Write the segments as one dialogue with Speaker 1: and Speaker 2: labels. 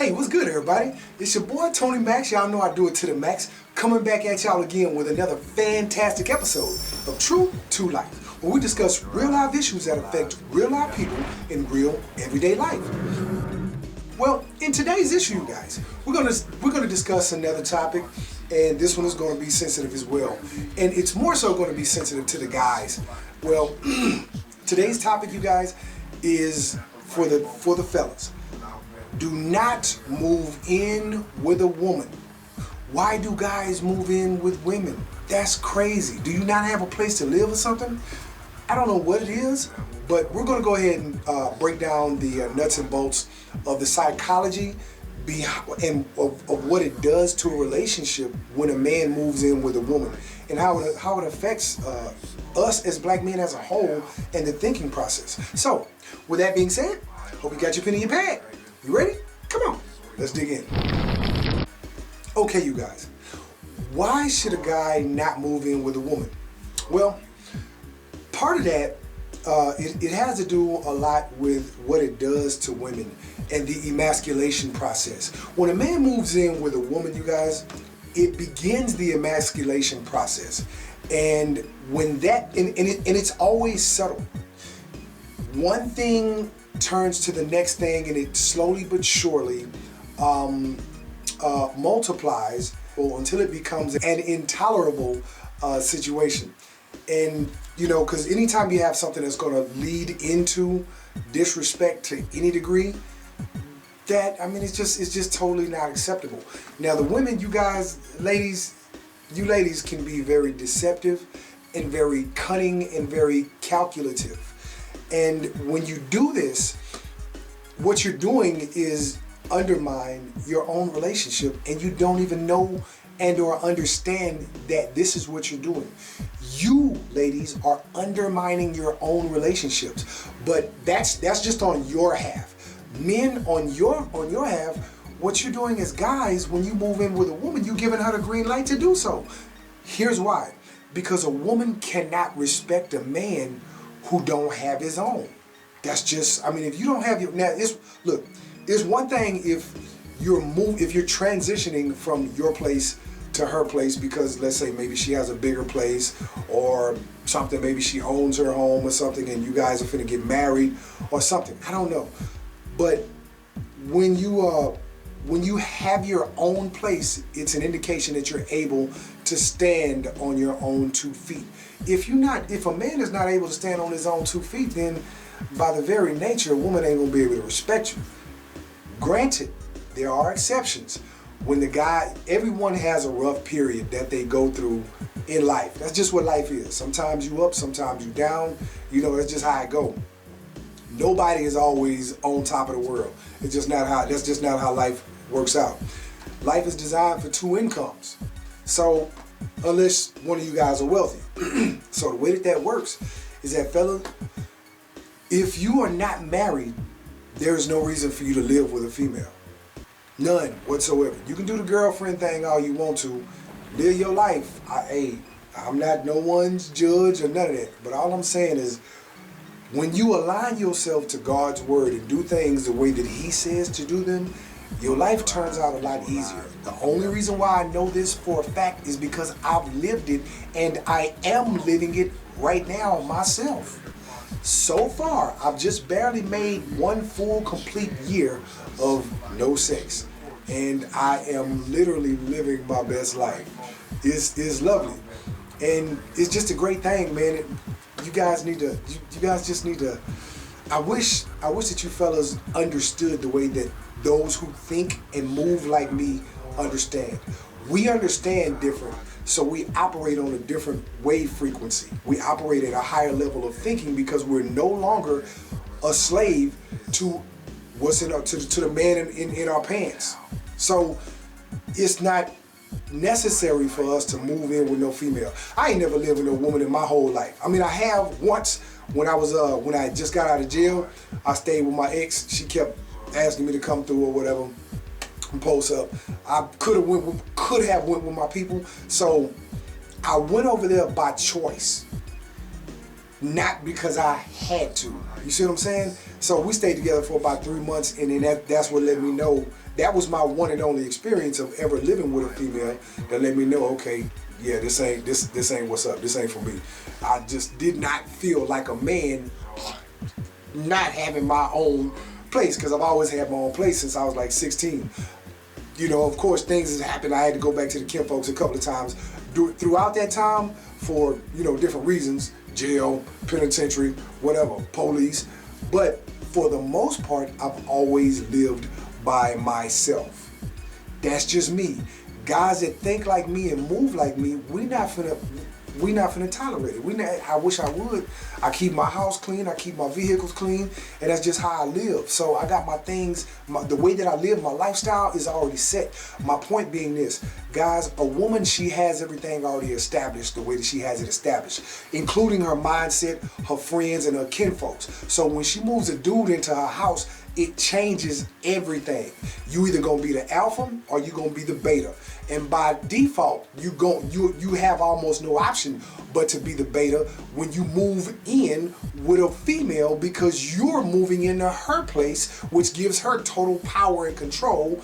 Speaker 1: Hey, what's good, everybody? It's your boy Tony Max. Y'all know I do it to the max. Coming back at y'all again with another fantastic episode of True to Life, where we discuss real life issues that affect real life people in real everyday life. Well, in today's issue, you guys, we're gonna discuss another topic, and this one is going to be sensitive as well. And it's more so going to be sensitive to the guys. Well, today's topic, you guys, is for the fellas. Do not move in with a woman. Why do guys move in with women? That's crazy. Do you not have a place to live or something? I don't know what it is, but we're going to go ahead and break down the nuts and bolts of the psychology and of what it does to a relationship when a man moves in with a woman, and how it affects us as black men as a whole and the thinking process. So, with that being said, hope you got your pen and your pad. You ready? Come on, let's dig in. Okay, you guys, why should a guy not move in with a woman? Well, part of that, it has to do a lot with what it does to women and the emasculation process. When a man moves in with a woman, you guys, it begins the emasculation process. And when that, and it's always subtle. One thing turns to the next thing, and it slowly but surely multiplies until it becomes an intolerable situation. And you know, because anytime you have something that's going to lead into disrespect to any degree, that, I mean, it's just totally not acceptable. Now, the women, you guys, you ladies can be very deceptive and very cunning and very calculative. And when you do this, what you're doing is undermine your own relationship, and you don't even know and or understand that this is what you're doing. You ladies are undermining your own relationships, but that's just on your half. Men, on your half, what you're doing as guys, when you move in with a woman, you're giving her the green light to do so. Here's why: because a woman cannot respect a man who don't have his own. That's just, I mean, if you don't have your, now it's one thing if you're transitioning from your place to her place because, let's say, maybe she has a bigger place or something, maybe she owns her home or something and you guys are finna get married or something, I don't know. But when you have your own place, it's an indication that you're able to stand on your own 2 feet. If a man is not able to stand on his own 2 feet, then by the very nature, a woman ain't gonna be able to respect you. Granted, there are exceptions. When everyone has a rough period that they go through in life. That's just what life is. Sometimes you up, sometimes you down. You know, that's just how it goes. Nobody is always on top of the world. That's just not how life works out. Life is designed for 2 incomes. So, unless one of you guys are wealthy. So the way that works is that, fella, if you are not married, there's no reason for you to live with a female. None whatsoever. You can do the girlfriend thing all you want to. Live your life. I'm not no one's judge or none of that. But all I'm saying is, when you align yourself to God's word and do things the way that He says to do them, your life turns out a lot easier. The only reason why I know this for a fact is because I've lived it, and I am living it right now myself. So far, I've just barely made 1 full complete year of no sex, and I am literally living my best life. It's lovely, and it's just a great thing, man. You guys just need to. I wish that you fellas understood the way that those who think and move like me understand. We understand different, so we operate on a different wave frequency. We operate at a higher level of thinking because we're no longer a slave to what's to the man in our pants. So it's not necessary for us to move in with no female. I ain't never lived with no woman in my whole life. I mean, I have once when I just got out of jail. I stayed with my ex. She kept asking me to come through or whatever and post up. I could have went with my people. So I went over there by choice. not because I had to. You see what I'm saying? So we stayed together for about 3 months, and then that's what let me know. That was my one and only experience of ever living with a female that let me know, okay, yeah, this ain't what's up. This ain't for me. I just did not feel like a man not having my own place, because I've always had my own place since I was like 16. You know, of course, things has happened. I had to go back to the Kim folks a couple of times throughout that time for, you know, different reasons, jail, penitentiary, whatever, police. But for the most part, I've always lived by myself. That's just me. Guys that think like me and move like me, we not finna tolerate it. I wish I would. I keep my house clean, I keep my vehicles clean, and that's just how I live. So I got my things, the way that I live, my lifestyle is already set. My point being this, guys, a woman, she has everything already established the way that she has it established, including her mindset, her friends, and her kinfolks. So when she moves a dude into her house, it changes everything. You either gonna be the alpha or you gonna be the beta. And by default, you have almost no option but to be the beta when you move in with a female, because you're moving into her place, which gives her total power and control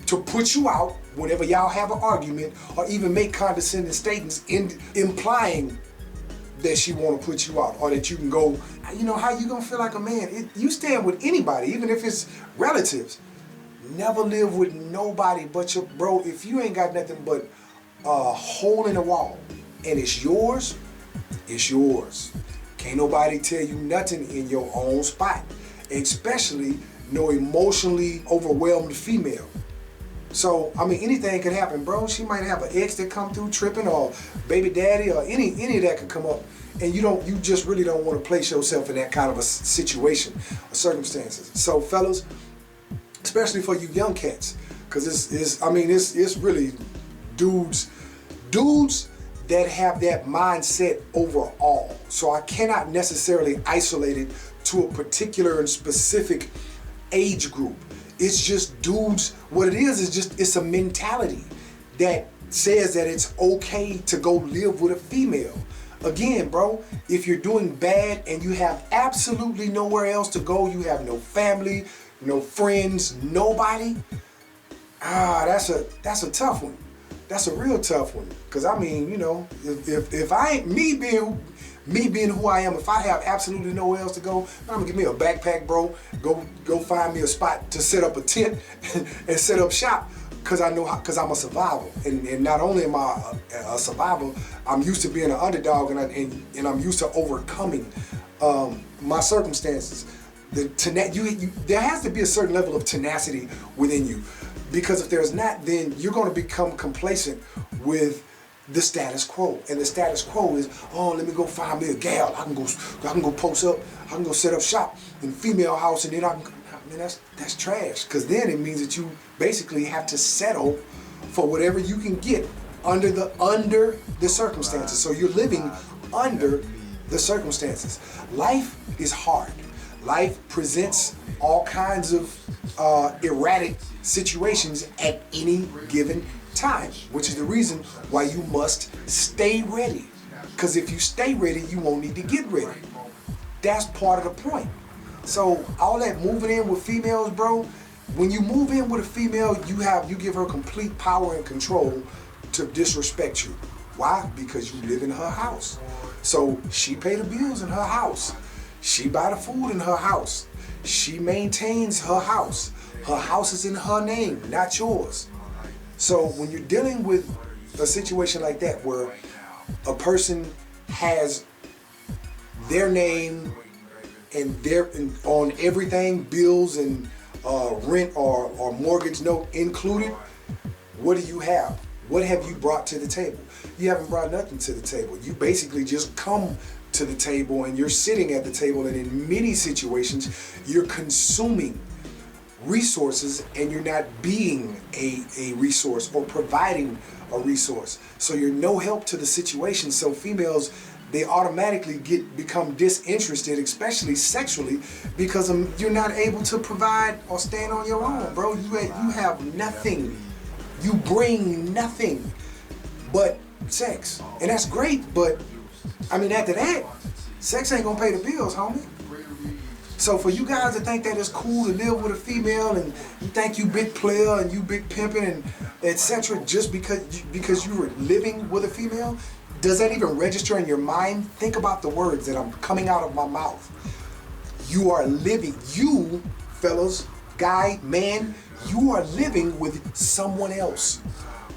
Speaker 1: to put you out whenever y'all have an argument, or even make condescending statements implying that she want to put you out, or that you can go. You know, how you gonna feel like a man? You stand with anybody, even if it's relatives. Never live with nobody but your bro. If you ain't got nothing but a hole in the wall and it's yours, it's yours. Can't nobody tell you nothing in your own spot, especially no emotionally overwhelmed female. So, I mean, anything could happen, bro. She might have an ex that come through tripping, or baby daddy, or any of that could come up. And you just really don't want to place yourself in that kind of a situation or circumstances. So, fellas, especially for you young cats, because it's really dudes that have that mindset overall. So I cannot necessarily isolate it to a particular and specific age group. It's just dudes. What it is just, it's a mentality that says that it's okay to go live with a female. Again, bro, if you're doing bad and you have absolutely nowhere else to go, you have no family, no friends, nobody, that's a tough one. That's a real tough one. Cause I mean, you know, if I ain't me being who I am, if I have absolutely nowhere else to go, I'm gonna give me a backpack, bro. Go find me a spot to set up a tent and set up shop. Cause I know cause I'm a survivor, and not only am I a survivor, I'm used to being an underdog, and I'm used to overcoming my circumstances. There has to be a certain level of tenacity within you, because if there's not, then you're going to become complacent with the status quo. And the status quo is, oh, let me go find me a gal. I can go post up. I can go set up shop in female house, and then that's trash. Because then it means that you basically have to settle for whatever you can get under the circumstances. So you're living under the circumstances. Life is hard. Life presents all kinds of erratic situations at any given time, which is the reason why you must stay ready. Because if you stay ready, you won't need to get ready. That's part of the point. So all that moving in with females, bro, when you move in with a female, you give her complete power and control to disrespect you. Why? Because you live in her house. So she pay the bills in her house. She buy the food in her house. She maintains her house. Her house is in her name, not yours. So when you're dealing with a situation like that, where a person has their name and on everything, bills and rent or mortgage note included, what do you have? What have you brought to the table? You haven't brought nothing to the table. You basically just come to the table, and you're sitting at the table, and in many situations you're consuming resources and you're not being a resource or providing a resource. So you're no help to the situation. So females, they automatically become disinterested, especially sexually, because you're not able to provide or stand on your own, bro. You have nothing. You bring nothing but sex, and that's great. But I mean, after that, Sex ain't gonna pay the bills, homie. So for you guys to think that it's cool to live with a female and you think you big player and you big pimping and etc. just because you were living with a female, does that even register in your mind? Think about the words that are coming out of my mouth. You are living, you fellas, guy, man, you are living with someone else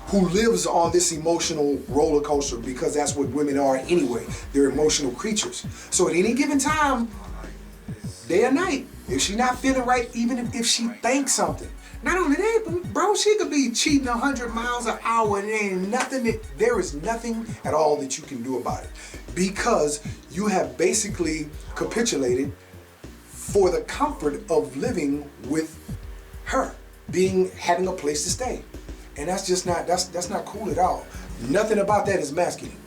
Speaker 1: who lives on this emotional roller coaster, because that's what women are anyway. They're emotional creatures. So at any given time, day or night, if she's not feeling right, even if she thinks something. Not only that, bro, she could be cheating 100 miles an hour and there is nothing at all that you can do about it, because you have basically capitulated for the comfort of living with her, having a place to stay. And that's just not, that's not cool at all. Nothing about that is masculine.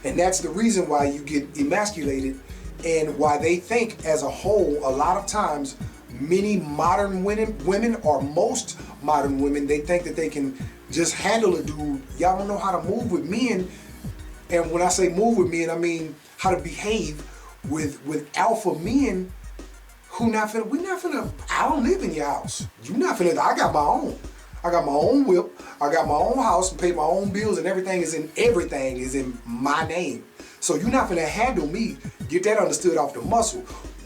Speaker 1: And that's the reason why you get emasculated, and why they think as a whole, a lot of times, many modern women, or most modern women, they think that they can just handle a dude. Y'all don't know how to move with men. And when I say move with men, I mean how to behave with alpha men who we not finna, I don't live in your house. You not finna, I got my own. I got my own whip, I got my own house, and pay my own bills, and everything is in my name. So you're not gonna handle me. Get that understood off the muscle.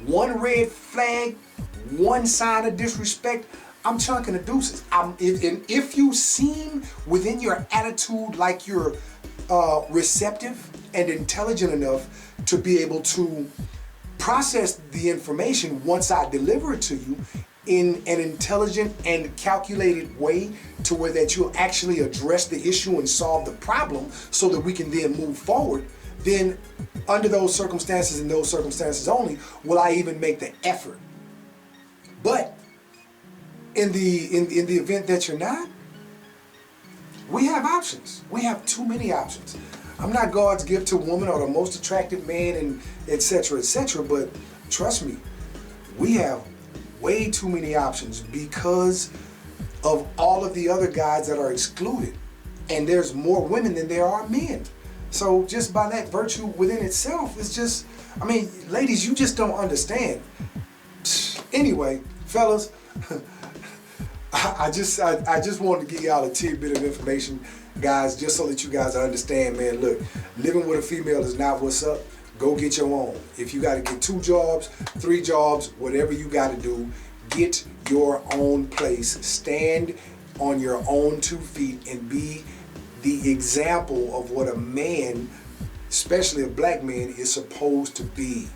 Speaker 1: One red flag, one sign of disrespect, I'm chunking the deuces. If you seem within your attitude like you're receptive and intelligent enough to be able to process the information once I deliver it to you in an intelligent and calculated way, to where that you'll actually address the issue and solve the problem so that we can then move forward, then under those circumstances and those circumstances only will I even make the effort. But in the event that you're not, we have options. We have too many options. I'm not God's gift to woman or the most attractive man and etc., but trust me, we have way too many options because of all of the other guys that are excluded. And there's more women than there are men. So just by that virtue within itself, it's just, I mean, ladies, you just don't understand. Anyway, fellas, I just wanted to give y'all a tidbit of information, guys, just so that you guys understand, man. Look, living with a female is not what's up. Go get your own. If you got to get 2 jobs, 3 jobs, whatever you got to do, get your own place. Stand on your own 2 feet and be the example of what a man, especially a black man, is supposed to be.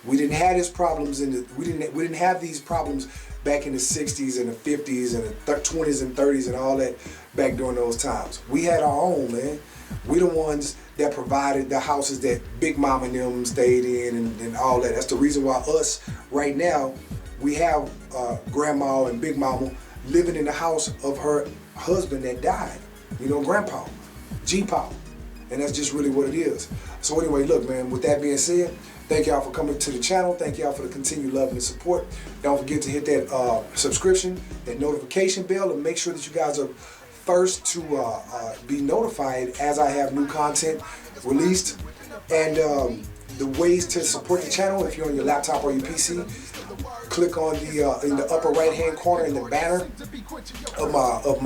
Speaker 1: We didn't have these problems we didn't have these problems back in the 60s and the 50s and the 20s and 30s and all that back during those times. We had our own, man. We the ones that provided the houses that Big Mama and them stayed in and all that. That's the reason why us right now, we have Grandma and Big Mama living in the house of her husband that died. You know, Grandpa, G-Paw. And that's just really what it is. So anyway, look, man, with that being said, thank y'all for coming to the channel. Thank y'all for the continued love and the support. Don't forget to hit that subscription, that notification bell, and make sure that you guys are first to be notified as I have new content released. And the ways to support the channel, if you're on your laptop or your PC, click on the in the upper right hand corner in the banner of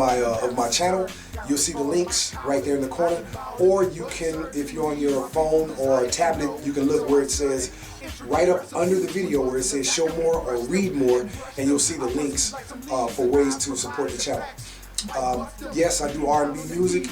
Speaker 1: my channel. You'll see the links right there in the corner. Or you can, if you're on your phone or a tablet, you can look where it says right up under the video where it says show more or read more, and you'll see the links for ways to support the channel. Yes, I do R&B music,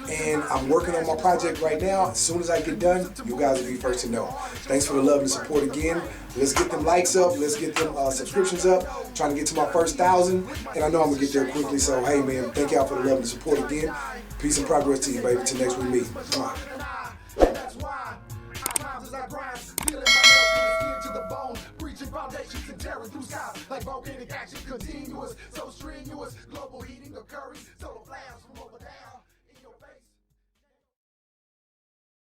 Speaker 1: and I'm working on my project right now. As soon as I get done, you guys will be first to know. Thanks for the love and support again. Let's get them likes up. Let's get them subscriptions up. Trying to get to my first 1,000, and I know I'm gonna get there quickly. So hey, man, thank y'all for the love and support again. Peace and progress to you, baby. Till next we meet. Foundations and tearing through skies like volcanic action continuous, so strenuous, global heating occurring.